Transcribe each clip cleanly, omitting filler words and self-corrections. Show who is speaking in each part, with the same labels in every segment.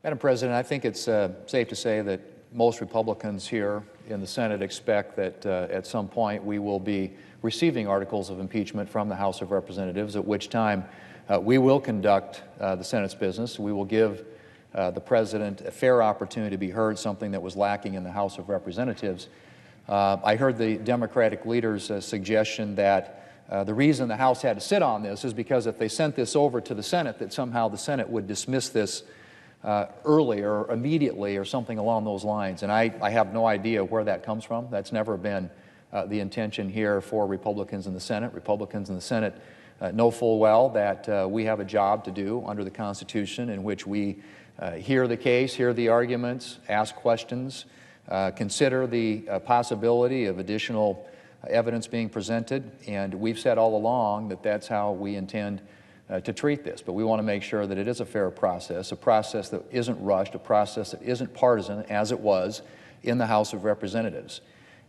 Speaker 1: Madam President, I think it's safe to say that most Republicans here in the Senate expect that at some point we will be receiving articles of impeachment from the House of Representatives, at which time we will conduct the Senate's business. We will give the President a fair opportunity to be heard, something that was lacking in the House of Representatives. I heard the Democratic leader's suggestion that the reason the House had to sit on this is because if they sent this over to the Senate, that somehow the Senate would dismiss this early or immediately or something along those lines. And I have no idea where that comes from. That's never been the intention here for Republicans in the Senate. Republicans in the Senate know full well that we have a job to do under the Constitution in which we hear the case, hear the arguments, ask questions, consider the possibility of additional evidence being presented, and we've said all along that that's how we intend to treat this. But we want to make sure that it is a fair process, a process that isn't rushed, a process that isn't partisan as it was in the House of Representatives.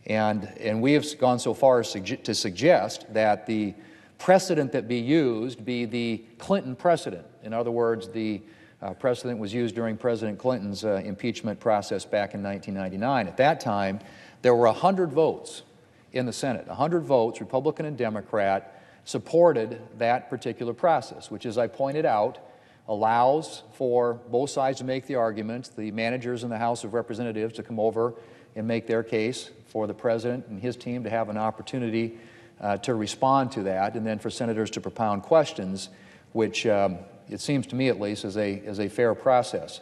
Speaker 1: And we have gone so far as to suggest that the precedent that be used be the Clinton precedent. In other words, the precedent was used during President Clinton's impeachment process back in 1999. At that time, there were 100 votes in the Senate, 100 votes, Republican and Democrat, supported that particular process, which, as I pointed out, allows for both sides to make the arguments, the managers in the House of Representatives to come over and make their case, for the President and his team to have an opportunity to respond to that, and then for senators to propound questions, which it seems to me at least is a fair process.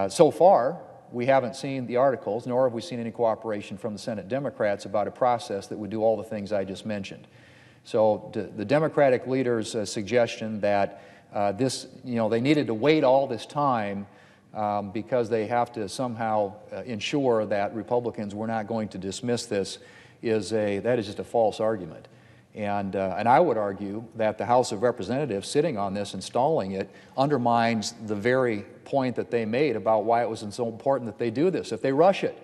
Speaker 1: So far, we haven't seen the articles, nor have we seen any cooperation from the Senate Democrats about a process that would do all the things I just mentioned. So the Democratic leader's suggestion that they needed to wait all this time because they have to somehow ensure that Republicans were not going to dismiss this that is just a false argument. And I would argue that the House of Representatives sitting on this and stalling it undermines the very point that they made about why it was so important that they do this. If they rush it,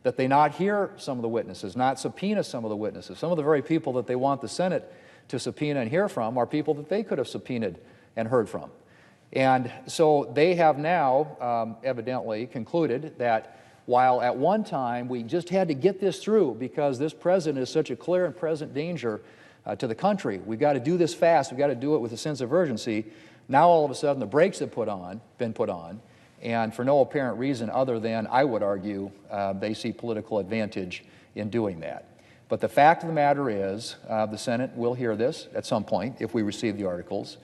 Speaker 1: that they not hear some of the witnesses, not subpoena some of the witnesses. Some of the very people that they want the Senate to subpoena and hear from are people that they could have subpoenaed and heard from. And so they have now evidently concluded that while at one time we just had to get this through because this president is such a clear and present danger to the country, we've got to do this fast, we've got to do it with a sense of urgency, now all of a sudden the brakes have been put on, and for no apparent reason other than, I would argue, they see political advantage in doing that. But the fact of the matter is, the Senate will hear this at some point if we receive the articles,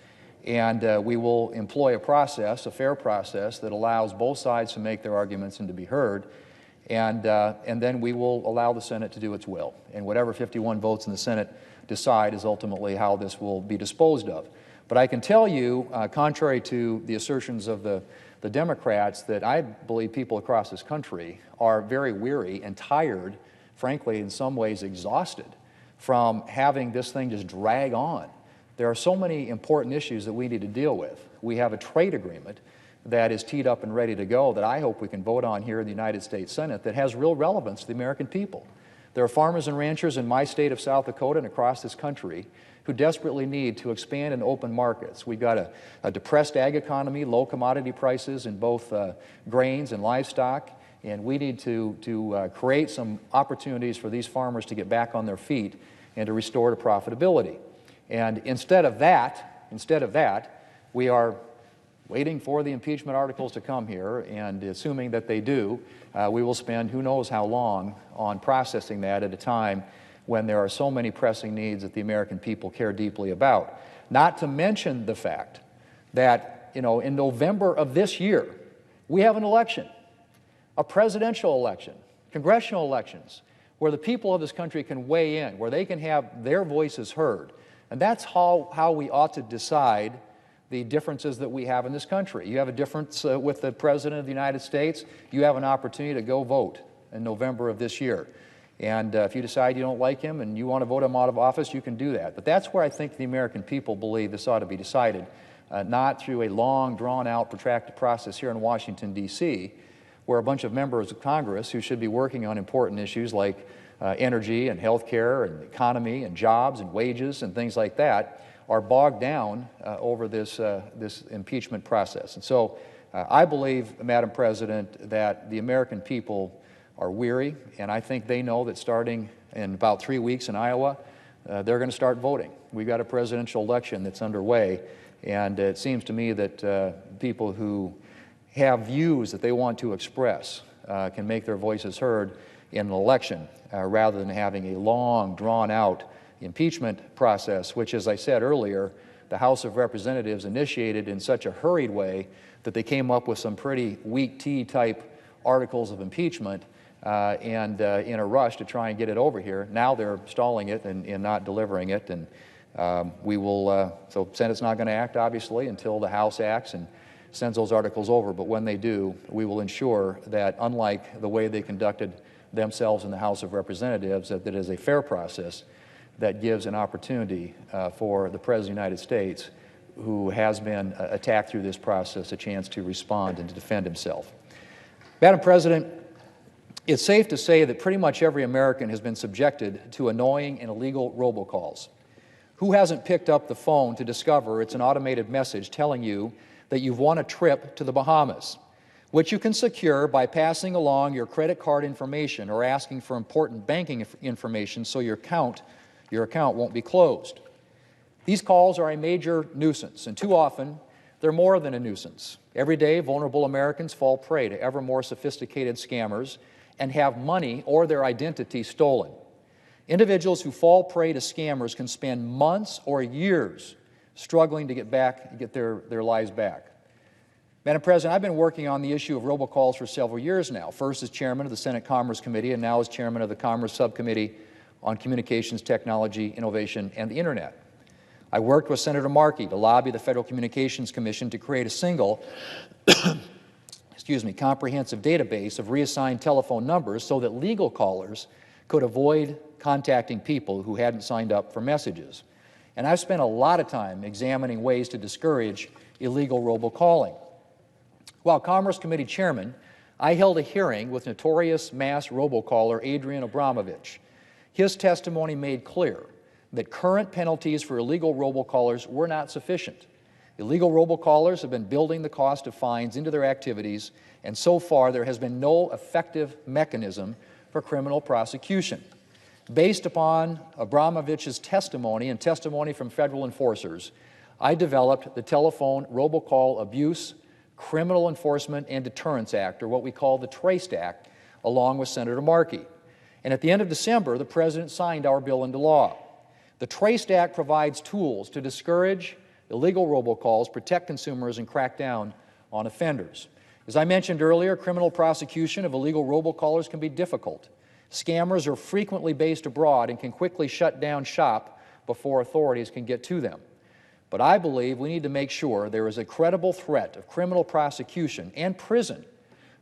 Speaker 1: and we will employ a process, a fair process, that allows both sides to make their arguments and to be heard, and then we will allow the Senate to do its will. And whatever 51 votes in the Senate decide is ultimately how this will be disposed of. But I can tell you, contrary to the assertions of the Democrats, that I believe people across this country are very weary and tired, frankly, in some ways exhausted, from having this thing just drag on. There are so many important issues that we need to deal with. We have a trade agreement that is teed up and ready to go that I hope we can vote on here in the United States Senate that has real relevance to the American people. There are farmers and ranchers in my state of South Dakota and across this country who desperately need to expand and open markets. We've got a depressed ag economy, low commodity prices in both grains and livestock, and we need to create some opportunities for these farmers to get back on their feet and to restore to profitability. And instead of that, we are waiting for the impeachment articles to come here, and assuming that they do, we will spend who knows how long on processing that at a time when there are so many pressing needs that the American people care deeply about. Not to mention the fact that, in November of this year, we have an election, a presidential election, congressional elections, where the people of this country can weigh in, where they can have their voices heard. And that's how we ought to decide the differences that we have in this country. You have a difference with the President of the United States, you have an opportunity to go vote in November of this year. And if you decide you don't like him and you want to vote him out of office, you can do that. But that's where I think the American people believe this ought to be decided, not through a long, drawn-out, protracted process here in Washington, D.C., where a bunch of members of Congress who should be working on important issues like energy and health care and economy and jobs and wages and things like that are bogged down over this impeachment process. And so I believe, Madam President, that the American people are weary, and I think they know that starting in about 3 weeks in Iowa, they're going to start voting. We've got a presidential election that's underway, and it seems to me that people who have views that they want to express can make their voices heard in an election rather than having a long, drawn-out impeachment process, which, as I said earlier, the House of Representatives initiated in such a hurried way that they came up with some pretty weak tea type articles of impeachment and in a rush to try and get it over here. Now they're stalling it and not delivering it, and so Senate's not going to act, obviously, until the House acts and sends those articles over. But when they do, we will ensure that, unlike the way they conducted themselves in the House of Representatives, that it is a fair process that gives an opportunity for the President of the United States, who has been attacked through this process, a chance to respond and to defend himself. Madam President, it's safe to say that pretty much every American has been subjected to annoying and illegal robocalls. Who hasn't picked up the phone to discover it's an automated message telling you that you've won a trip to the Bahamas, which you can secure by passing along your credit card information or asking for important banking information so your account won't be closed? These calls are a major nuisance, and too often they're more than a nuisance. Every day, vulnerable Americans fall prey to ever more sophisticated scammers and have money or their identity stolen. Individuals who fall prey to scammers can spend months or years struggling to get their lives back. Madam President, I've been working on the issue of robocalls for several years now, first as chairman of the Senate Commerce Committee and now as chairman of the Commerce Subcommittee on Communications Technology, Innovation, and the Internet. I worked with Senator Markey to lobby the Federal Communications Commission to create a single comprehensive database of reassigned telephone numbers so that legal callers could avoid contacting people who hadn't signed up for messages. And I've spent a lot of time examining ways to discourage illegal robocalling. While Commerce Committee Chairman, I held a hearing with notorious mass robocaller Adrian Abramovich. His testimony made clear that current penalties for illegal robocallers were not sufficient. Illegal robocallers have been building the cost of fines into their activities, and so far there has been no effective mechanism for criminal prosecution. Based upon Abramovich's testimony and testimony from federal enforcers, I developed the Telephone Robocall Abuse, Criminal Enforcement and Deterrence Act, or what we call the TRACED Act, along with Senator Markey. And at the end of December, the President signed our bill into law. The TRACED Act provides tools to discourage illegal robocalls, protect consumers, and crack down on offenders. As I mentioned earlier, criminal prosecution of illegal robocallers can be difficult. Scammers are frequently based abroad and can quickly shut down shop before authorities can get to them. But I believe we need to make sure there is a credible threat of criminal prosecution and prison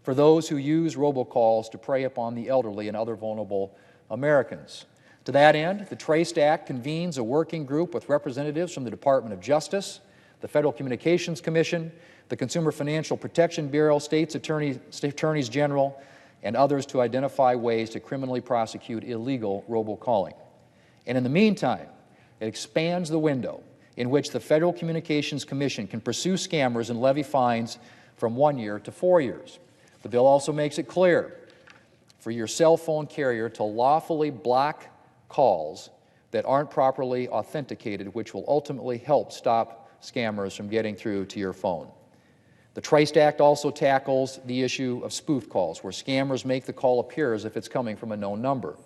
Speaker 1: for those who use robocalls to prey upon the elderly and other vulnerable Americans. To that end, the TRACED Act convenes a working group with representatives from the Department of Justice, the Federal Communications Commission, the Consumer Financial Protection Bureau, state attorneys general, and others to identify ways to criminally prosecute illegal robocalling. And in the meantime, it expands the window in which the Federal Communications Commission can pursue scammers and levy fines from 1 year to 4 years. The bill also makes it clear for your cell phone carrier to lawfully block calls that aren't properly authenticated, which will ultimately help stop scammers from getting through to your phone. The TRACED Act also tackles the issue of spoof calls, where scammers make the call appear as if it's coming from a known number.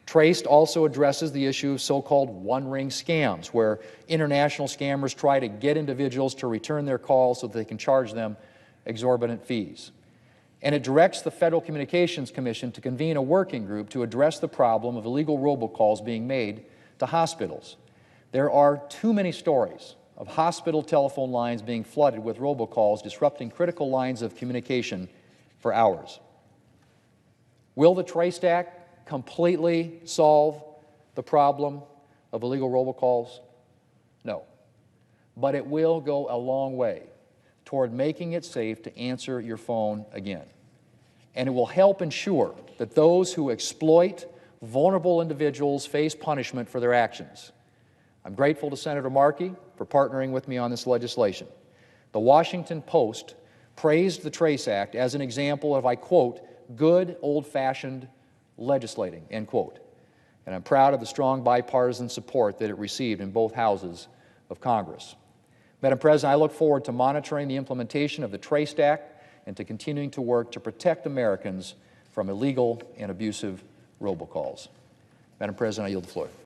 Speaker 1: TRACED also addresses the issue of so-called one-ring scams, where international scammers try to get individuals to return their calls so that they can charge them exorbitant fees. And it directs the Federal Communications Commission to convene a working group to address the problem of illegal robocalls being made to hospitals. There are too many stories of hospital telephone lines being flooded with robocalls, disrupting critical lines of communication for hours. Will the TRACED Act completely solve the problem of illegal robocalls? No. But it will go a long way toward making it safe to answer your phone again. And it will help ensure that those who exploit vulnerable individuals face punishment for their actions. I'm grateful to Senator Markey for partnering with me on this legislation. The Washington Post praised the Trace Act as an example of, I quote, good old-fashioned legislating, end quote. And I'm proud of the strong bipartisan support that it received in both houses of Congress. Madam President, I look forward to monitoring the implementation of the Trace Act and to continuing to work to protect Americans from illegal and abusive robocalls. Madam President, I yield the floor.